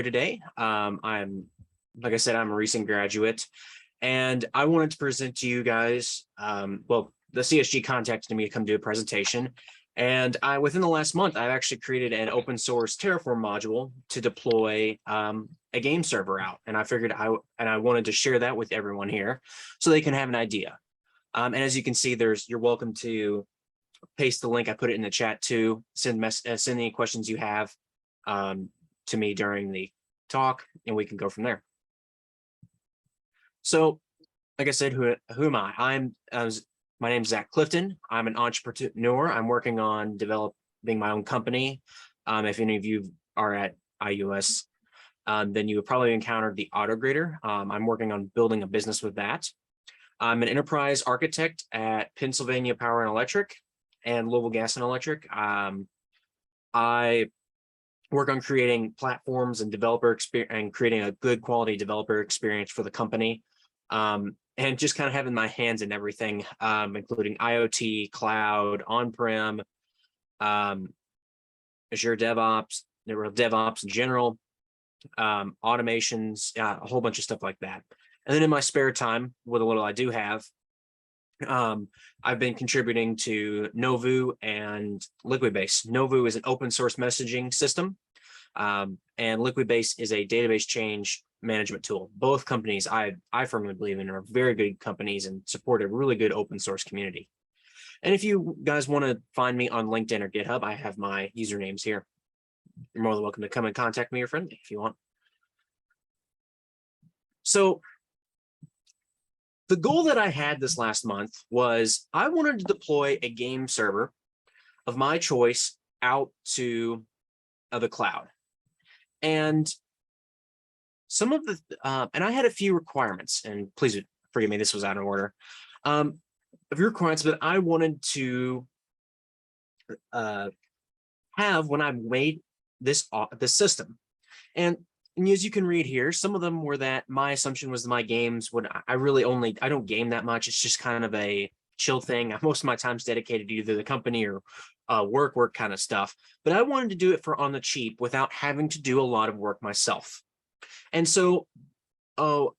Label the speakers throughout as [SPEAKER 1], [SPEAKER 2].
[SPEAKER 1] today. Like I said, I'm a recent graduate, and I wanted to present to you guys. Well, the CSG contacted me to come do a presentation, and within the last month, I've actually created an open source Terraform module to deploy a game server out, and I figured I wanted to share that with everyone here so they can have an idea. And as you can see, you're welcome to paste the link. I put it in the chat too. Send any questions you have to me during the talk, and we can go from there. So, like I said, who am I? My name's Zach Clifton. I'm an entrepreneur. I'm working on developing my own company. If any of you are at IUS, then you have probably encountered the auto grader. I'm working on building a business with that. I'm an enterprise architect at Pennsylvania Power and Electric and Louisville Gas and Electric. I work on creating platforms and developer experience and creating a good quality developer experience for the company. And just kind of having my hands in everything, including IoT, cloud, on-prem, Azure DevOps, DevOps in general, automations, a whole bunch of stuff like that. And then in my spare time, what a little I do have, I've been contributing to Novu and Liquidbase. Novu is an open source messaging system, and Liquidbase is a database change management tool. Both companies I firmly believe in are very good companies and support a really good open source community. And if you guys want to find me on LinkedIn or GitHub, I have my usernames here. You're more than welcome to come and contact me or friend me if you want. So the goal that I had this last month was I wanted to deploy a game server of my choice out to the cloud. And some of the, and I had a few requirements, and please forgive me, this was out of order. A few requirements that I wanted to have when I made this system. And as you can read here, some of them were that my assumption was that my games would, I don't game that much. It's just kind of a chill thing. Most of my time's dedicated to either the company or work kind of stuff. But I wanted to do it for on the cheap without having to do a lot of work myself. And so, so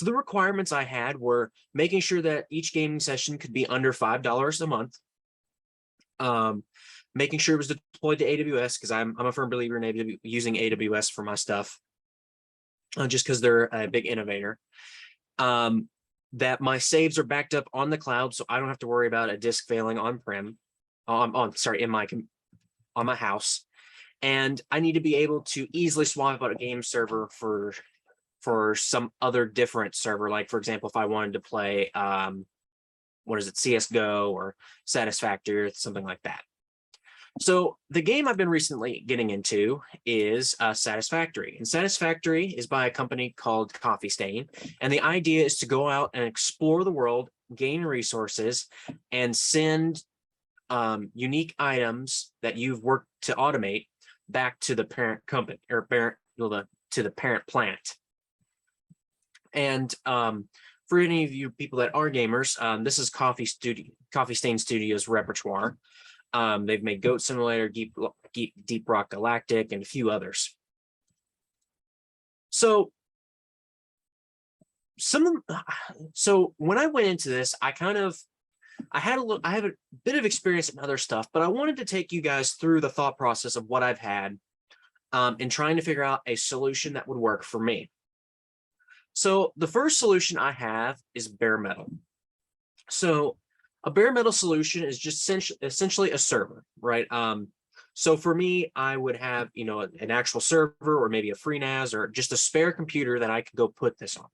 [SPEAKER 1] the requirements I had were making sure that each gaming session could be under $5 a month. Making sure it was deployed to AWS, because I'm a firm believer in using AWS for my stuff. Just because they're a big innovator, that my saves are backed up on the cloud, so I don't have to worry about a disk failing on-prem, on my house. And I need to be able to easily swap out a game server for some other different server. Like, for example, if I wanted to play, CSGO or Satisfactory or something like that. So the game I've been recently getting into is Satisfactory. And Satisfactory is by a company called Coffee Stain. And the idea is to go out and explore the world, gain resources, and send unique items that you've worked to automate back to the parent company or to the parent planet. And for any of you people that are gamers, this is Coffee Stain Studios repertoire. They've made Goat Simulator, Deep Rock Galactic, and a few others. So when I went into this, I have a bit of experience in other stuff, but I wanted to take you guys through the thought process of what I've had in trying to figure out a solution that would work for me. So the first solution I have is bare metal. So a bare metal solution is just essentially a server, right? So for me, I would have, an actual server or maybe a FreeNAS or just a spare computer that I could go put this on.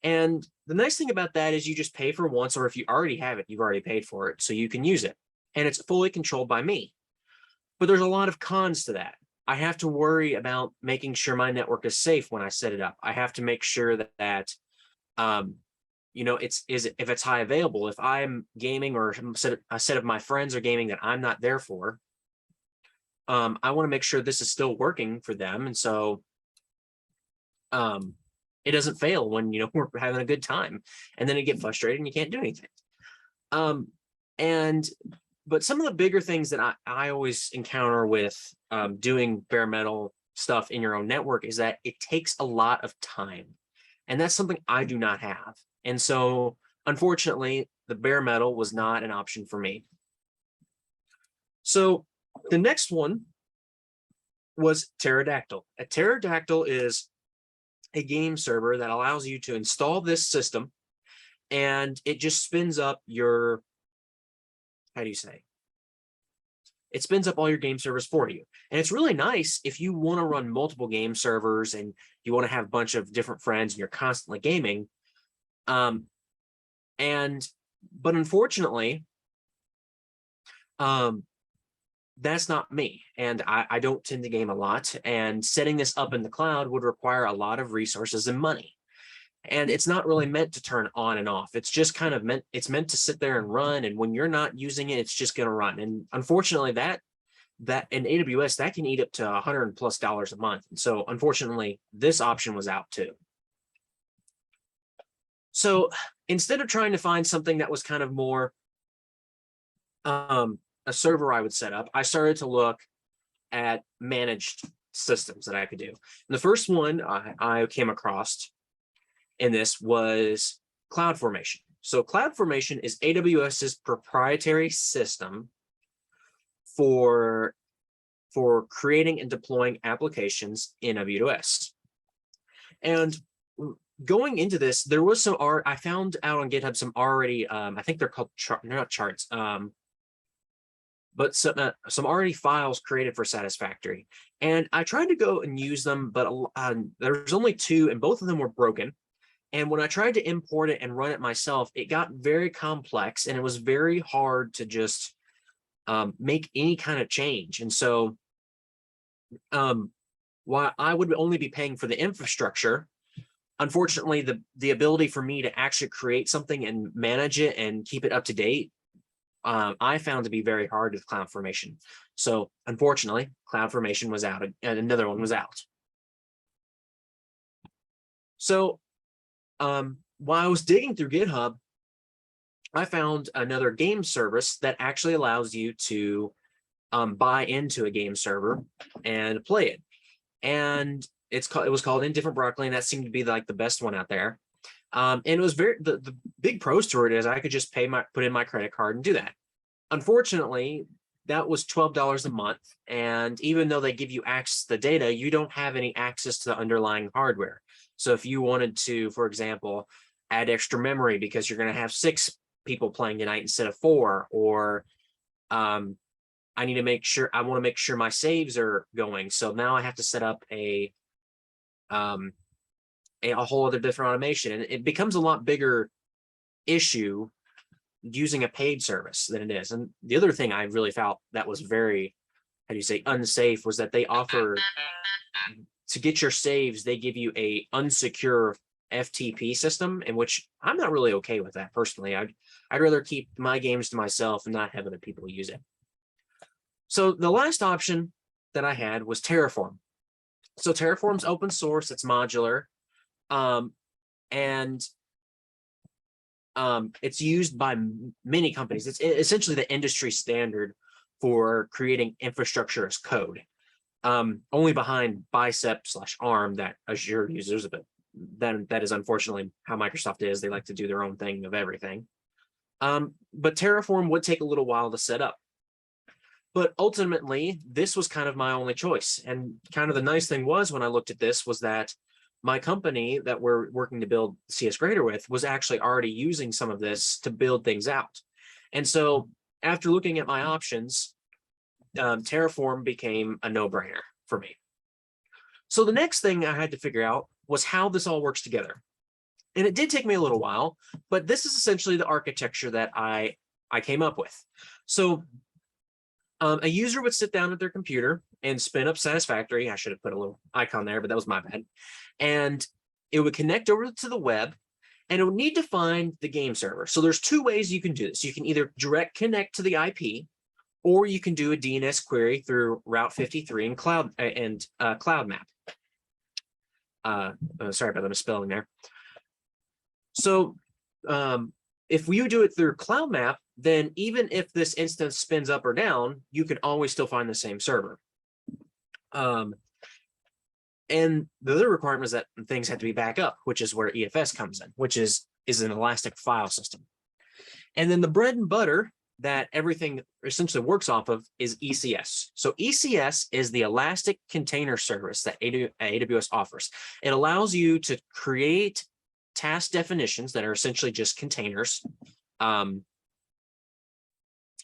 [SPEAKER 1] And the nice thing about that is you just pay for once, or if you already have it, you've already paid for it, so you can use it. And it's fully controlled by me. But there's a lot of cons to that. I have to worry about making sure my network is safe when I set it up. I have to make sure that if it's high available, if I'm gaming or a set of my friends are gaming that I'm not there for, I want to make sure this is still working for them. And so it doesn't fail when, we're having a good time, and then you get frustrated and you can't do anything. But some of the bigger things that I always encounter with doing bare metal stuff in your own network is that it takes a lot of time. And that's something I do not have. And so, unfortunately, the bare metal was not an option for me. So the next one was Pterodactyl. A Pterodactyl is a game server that allows you to install this system, and it just spins up your, how do you say? It spins up all your game servers for you. And it's really nice if you want to run multiple game servers and you want to have a bunch of different friends and you're constantly gaming. But unfortunately, that's not me. And I don't tend to game a lot. And setting this up in the cloud would require a lot of resources and money. And it's not really meant to turn on and off. It's just kind of meant to sit there and run. And when you're not using it, it's just going to run. And unfortunately, that in AWS, that can eat up to $100+ a month. And so unfortunately, this option was out too. So instead of trying to find something that was kind of more a server I would set up, I started to look at managed systems that I could do. And the first one I came across in this was CloudFormation. So CloudFormation is AWS's proprietary system for creating and deploying applications in AWS. And going into this, there was some art I found out on GitHub, some already, I think they're called they're not charts, but some already files created for Satisfactory. And I tried to go and use them, but there's only 2, and both of them were broken. And when I tried to import it and run it myself, it got very complex, and it was very hard to just make any kind of change. And so while I would only be paying for the infrastructure, unfortunately, the ability for me to actually create something and manage it and keep it up to date, I found to be very hard with CloudFormation. So unfortunately, CloudFormation was out, and another one was out. So while I was digging through GitHub, I found another game service that actually allows you to buy into a game server and play it. And it was called Indifferent Broccoli, and that seemed to be like the best one out there. And it was the big pros to it is I could just put in my credit card and do that. Unfortunately, that was $12 a month. And even though they give you access to the data, you don't have any access to the underlying hardware. So if you wanted to, for example, add extra memory because you're going to have 6 people playing tonight instead of 4, or I want to make sure my saves are going. So now I have to set up a whole other different automation, and it becomes a lot bigger issue using a paid service than it is. And the other thing I really felt that was very, how do you say, unsafe, was that they offer to get your saves, they give you a unsecure FTP system, in which I'm not really okay with that personally. I'd rather keep my games to myself and not have other people use it. So the last option that I had was Terraform. So Terraform's open source, it's modular, and it's used by many companies. It's essentially the industry standard for creating infrastructure as code. Only behind Bicep/ARM that Azure uses, but that is unfortunately how Microsoft is. They like to do their own thing of everything. But Terraform would take a little while to set up. But ultimately, this was kind of my only choice. And kind of the nice thing was, when I looked at this, was that my company that we're working to build CS Grader with was actually already using some of this to build things out. And so after looking at my options, Terraform became a no-brainer for me. So the next thing I had to figure out was how this all works together. And it did take me a little while, but this is essentially the architecture that I came up with. So a user would sit down at their computer and spin up Satisfactory. I should have put a little icon there, but that was my bad. And it would connect over to the web, and it would need to find the game server. So there's 2 ways you can do this. You can either direct connect to the IP, or you can do a DNS query through Route 53 and Cloud Map. Sorry about the misspelling there. So if you do it through Cloud Map, then even if this instance spins up or down, you can always still find the same server. And the other requirement is that things have to be back up, which is where EFS comes in, which is an elastic file system. And then the bread and butter that everything essentially works off of is ECS. So ECS is the Elastic Container Service that AWS offers. It allows you to create task definitions that are essentially just containers. And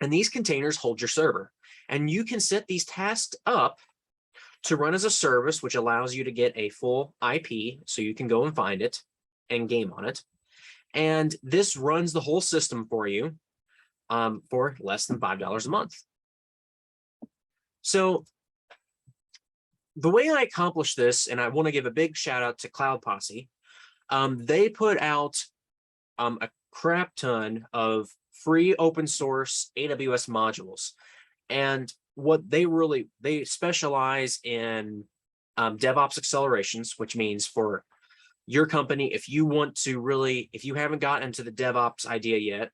[SPEAKER 1] these containers hold your server. And you can set these tasks up to run as a service, which allows you to get a full IP so you can go and find it and game on it. And this runs the whole system for you for less than $5 a month. So the way I accomplished this, and I want to give a big shout out to Cloud Posse, they put out a crap ton of free open source AWS modules. And what they specialize in DevOps accelerations, which means for your company, if you haven't gotten into the DevOps idea yet,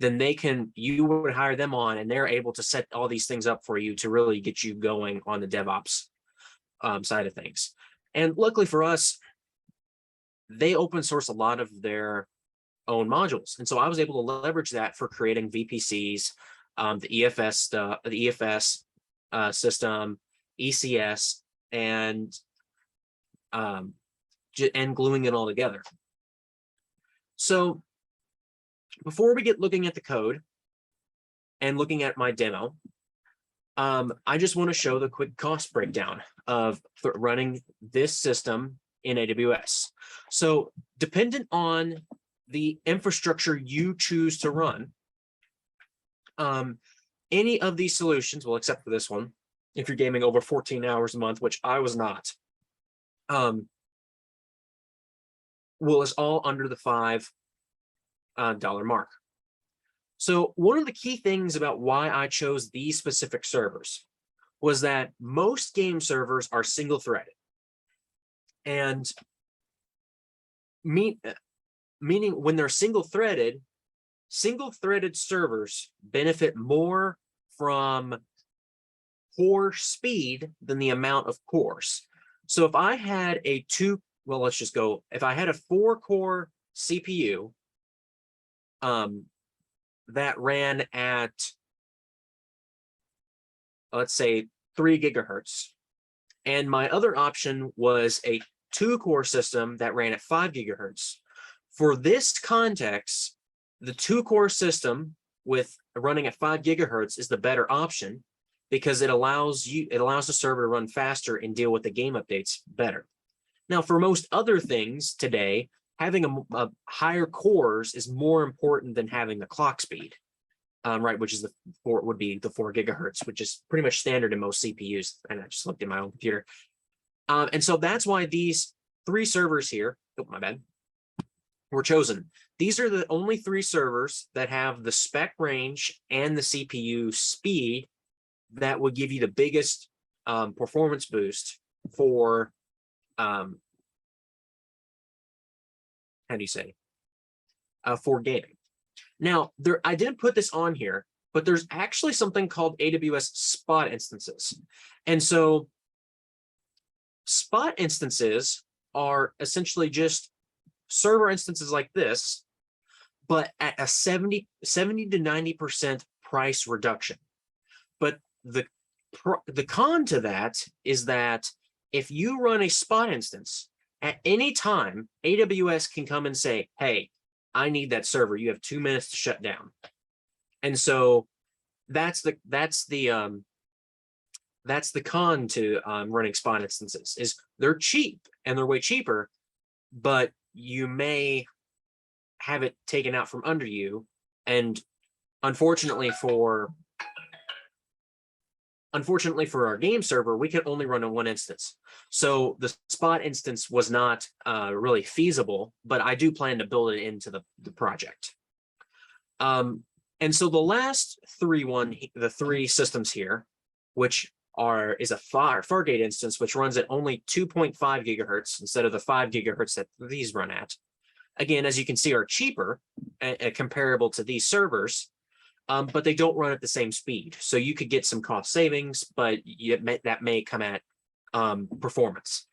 [SPEAKER 1] then you would hire them on, and they're able to set all these things up for you to really get you going on the DevOps side of things. And luckily for us, they open source a lot of their own modules. And so I was able to leverage that for creating VPCs, the EFS stuff, the EFS system, ECS, and gluing it all together. So before we get looking at the code and looking at my demo, I just want to show the quick cost breakdown of running this system in AWS. So dependent on the infrastructure you choose to run, any of these solutions, well, except for this one, if you're gaming over 14 hours a month, which I was not, is all under the $5 mark. So one of the key things about why I chose these specific servers was that most game servers are single-threaded. And meaning when they're single-threaded servers benefit more from core speed than the amount of cores. So if I had if I had a 4-core CPU that ran at, let's say, 3 gigahertz, and my other option was a 2-core system that ran at 5 gigahertz. For this context, the 2-core system with running at 5 gigahertz is the better option because it allows the server to run faster and deal with the game updates better. Now, for most other things today, having a higher cores is more important than having the clock speed, right? Which is would be the 4 gigahertz, which is pretty much standard in most CPUs. And I just looked at my own computer. And so that's why these 3 servers here, oh, my bad, were chosen. These are the only 3 servers that have the spec range and the CPU speed that would give you the biggest performance boost for, for gaming. Now, I didn't put this on here, but there's actually something called AWS spot instances. And so spot instances are essentially just server instances like this, but at a 70 to 90% price reduction. But the con to that is that if you run a spot instance, at any time, AWS can come and say, hey, I need that server. You have 2 minutes to shut down. And so that's the con to running spot instances, is they're cheap and they're way cheaper, but you may have it taken out from under you. And unfortunately for our game server, we can only run on 1 instance. So the spot instance was not really feasible, but I do plan to build it into the project. And so the last the 3 systems here, which is a Fargate instance, which runs at only 2.5 gigahertz instead of the 5 gigahertz that these run at. Again, as you can see, are cheaper comparable to these servers, but they don't run at the same speed. So you could get some cost savings, but that may come at performance.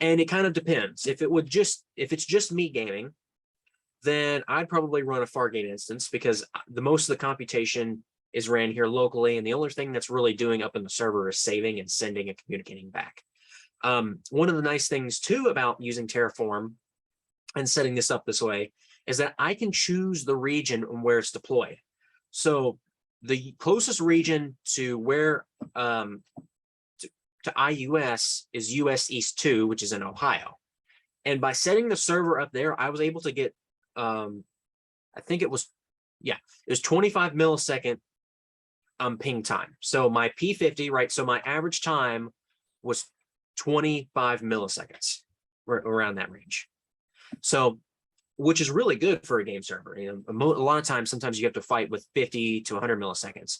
[SPEAKER 1] And it kind of depends. If it's just me gaming, then I'd probably run a Fargate instance, because the most of the computation is ran here locally, and the only thing that's really doing up in the server is saving and sending and communicating back. One of the nice things too about using Terraform and setting this up this way is that I can choose the region and where it's deployed. So the closest region to where to IUS is US East 2, which is in Ohio. And by setting the server up there, I was able to get, I think it was 25 millisecond ping time. So my P50, right? So my average time was 25 milliseconds, around that range. So, which is really good for a game server. You know, a lot of times, sometimes you have to fight with 50 to 100 milliseconds.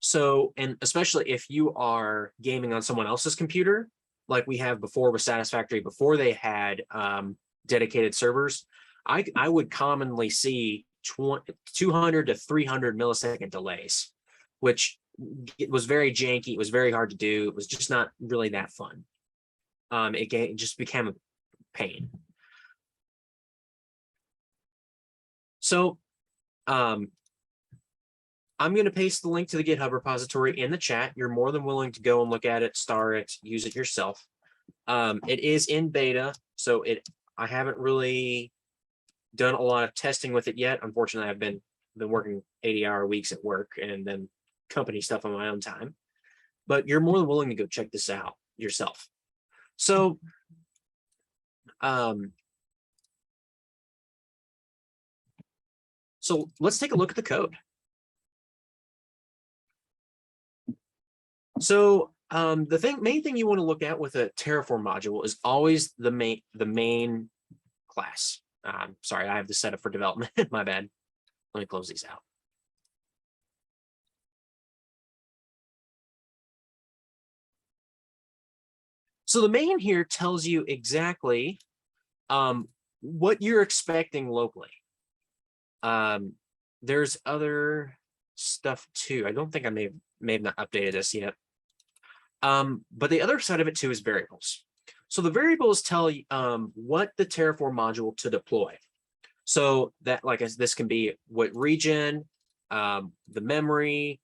[SPEAKER 1] So, and especially if you are gaming on someone else's computer, like we have before with Satisfactory, before they had dedicated servers, I would commonly see 200 to 300 millisecond delays, which it was very janky. It was very hard to do. It was just not really that fun. It just became a pain. So I'm going to paste the link to the GitHub repository in the chat. You're more than willing to go and look at it, star it, use it yourself. It is in beta, so I haven't really done a lot of testing with it yet. Unfortunately, I've been working 80-hour weeks at work and then company stuff on my own time. But you're more than willing to go check this out yourself. So so let's take a look at the code. So the main thing you want to look at with a Terraform module is always the main class. Sorry, I have this set up for development. My bad. Let me close these out. So the main here tells you exactly what you're expecting locally. There's other stuff too. I don't think I may have not updated this yet. But the other side of it too is variables. So the variables tell you what the Terraform module to deploy. So that, this can be what region, the memory,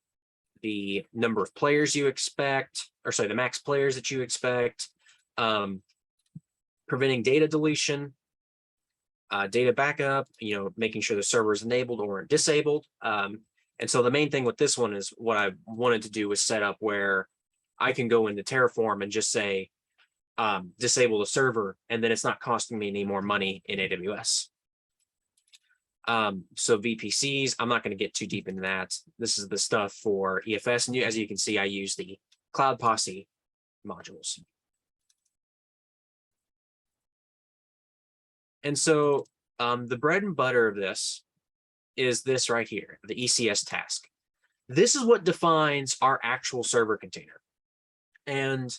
[SPEAKER 1] the number of players you expect, or sorry, the max players that you expect, preventing data deletion, data backup, making sure the server is enabled or disabled. And so the main thing with this one is what I wanted to do was set up where I can go into Terraform and just say, disable the server, and then it's not costing me any more money in AWS. So VPCs, I'm not going to get too deep into that. This is the stuff for EFS. And as you can see, I use the Cloud Posse modules. And so the bread and butter of this is this right here, the ECS task. This is what defines our actual server container. And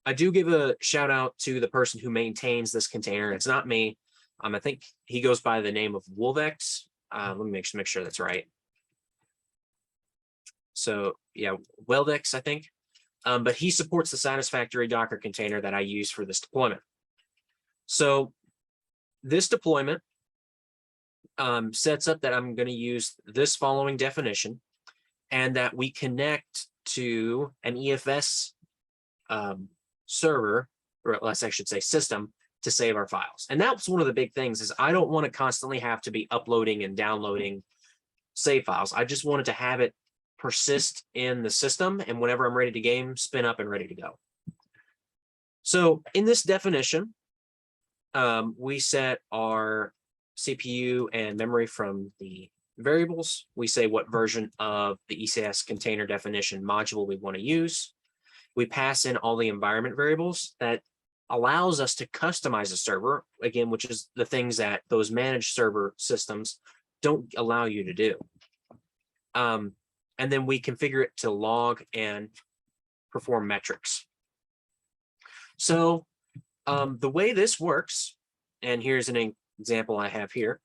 [SPEAKER 1] I do give a shout out to the person who maintains this container. It's not me. I think he goes by the name of Wolvex. Let me make sure that's right. So yeah, Weldex, I think. But he supports the Satisfactory Docker container that I use for this deployment. So this deployment sets up that I'm going to use this following definition, and that we connect to an EFS server, or less I should say system, to save our files. And that's one of the big things, is I don't want to constantly have to be uploading and downloading save files. I just wanted to have it persist in the system, and whenever I'm ready to game, spin up and ready to go. So in this definition, we set our CPU and memory from the variables. We say what version of the ECS container definition module we want to use. We pass in all the environment variables that allows us to customize a server, again, which is the things that those managed server systems don't allow you to do. And then we configure it to log and perform metrics. So the way this works, and here's an example I have here,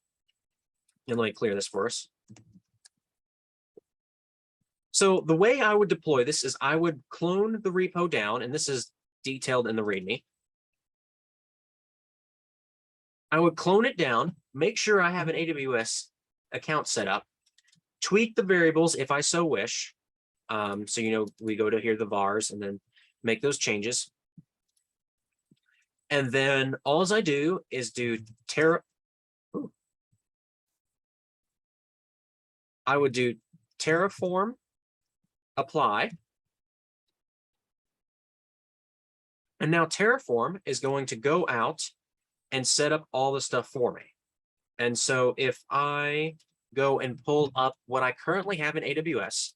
[SPEAKER 1] and let me clear this for us. So the way I would deploy this is I would clone the repo down, and this is detailed in the README. I would clone it down, make sure I have an AWS account set up, tweak the variables if I so wish. So, we go to here, the vars, and then make those changes. And then all I do is do I would do Terraform apply. And now Terraform is going to go out and set up all the stuff for me. And so if I go and pull up what I currently have in AWS,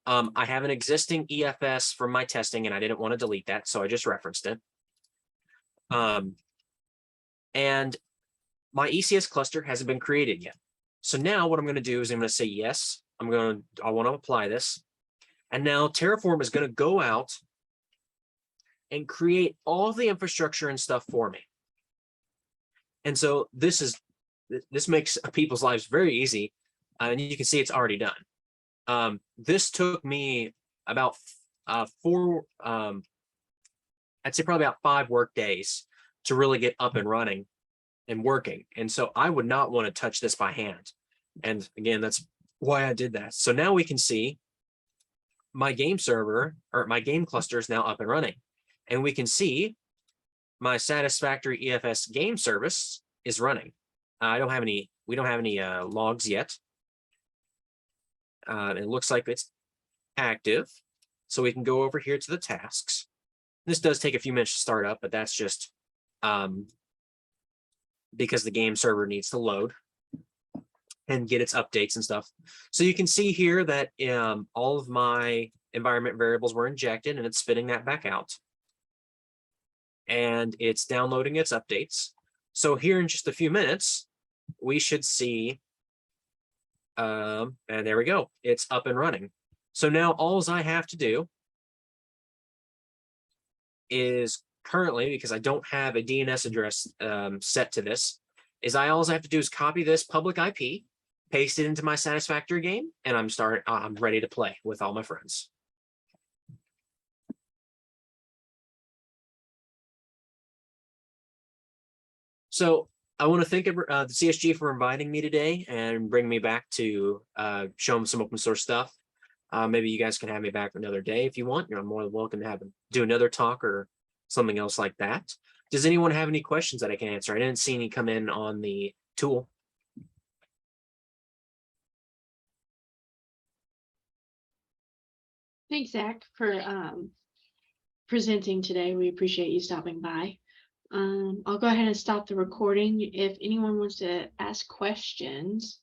[SPEAKER 1] I have an existing EFS from my testing, and I didn't want to delete that, so I just referenced it. And my ECS cluster hasn't been created yet. So now what I'm going to do is I'm going to say yes. I want to apply this. And now Terraform is going to go out and create all of the infrastructure and stuff for me. And so this makes people's lives very easy. And you can see it's already done. This took me about I'd say probably about 5 work days to really get up and running and working. And so I would not want to touch this by hand. And again, that's why I did that. So now we can see my game server, or my game cluster, is now up and running. And we can see my satisfactory EFS game service is running. We don't have any logs yet. It looks like it's active. So we can go over here to the tasks. This does take a few minutes to start up, but that's just because the game server needs to load and get its updates and stuff. So you can see here that all of my environment variables were injected, and it's spitting that back out. And it's downloading its updates. So here in just a few minutes, we should see, and there we go, it's up and running. So now all I have to do is currently, because I don't have a DNS address set to this, all I have to do is copy this public IP, paste it into my satisfactory game, and I'm ready to play with all my friends. So I want to thank the CSG for inviting me today and bring me back to show them some open source stuff. Maybe you guys can have me back another day if you want. You're more than welcome to do another talk or something else like that. Does anyone have any questions that I can answer? I didn't see any come in on the tool.
[SPEAKER 2] Thanks, Zach, for presenting today. We appreciate you stopping by. I'll go ahead and stop the recording. If anyone wants to ask questions,